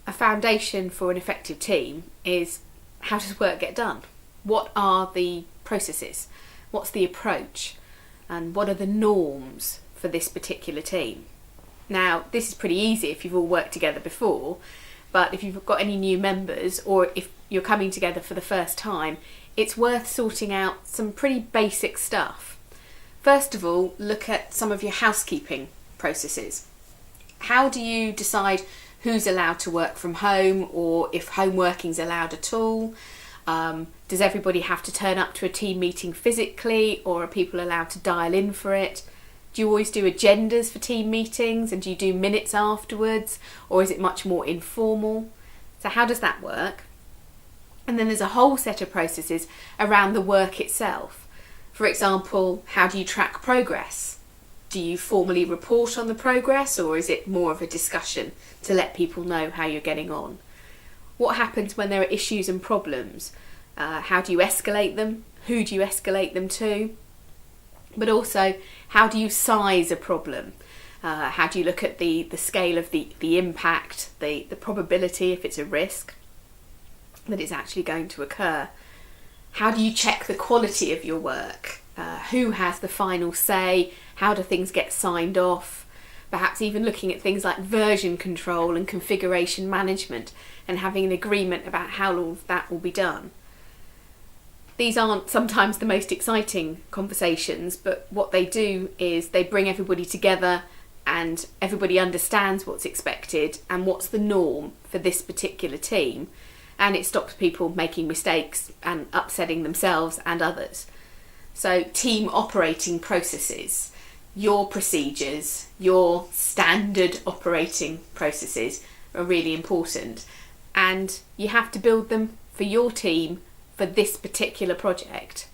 A foundation for an effective team is, how does work get done? What are the processes? What's the approach? And what are the norms for this particular team? Now, this is pretty easy if you've all worked together before, but if you've got any new members or if you're coming together for the first time, it's worth sorting out some pretty basic stuff. First of all, look at some of your housekeeping processes. How do you decide who's allowed to work from home, or if home working's allowed at all? Does everybody have to turn up to a team meeting physically, or are people allowed to dial in for it? Do you always do agendas for team meetings, and do you do minutes afterwards, or is it much more informal? So how does that work? And then there's a whole set of processes around the work itself. For example, how do you track progress? Do you formally report on the progress, or is it more of a discussion to let people know how you're getting on? What happens when there are issues and problems? How do you escalate them? Who do you escalate them to? But also, how do you size a problem? How do you look at the scale of the impact, the probability, if it's a risk, that it's actually going to occur? How do you check the quality of your work? Who has the final say? How do things get signed off? Perhaps even looking at things like version control and configuration management, and having an agreement about how all of that will be done. These aren't sometimes the most exciting conversations, but what they do is they bring everybody together and everybody understands what's expected and what's the norm for this particular team, and it stops people making mistakes and upsetting themselves and others. So team operating processes, your procedures, your standard operating processes are really important, and you have to build them for your team for this particular project.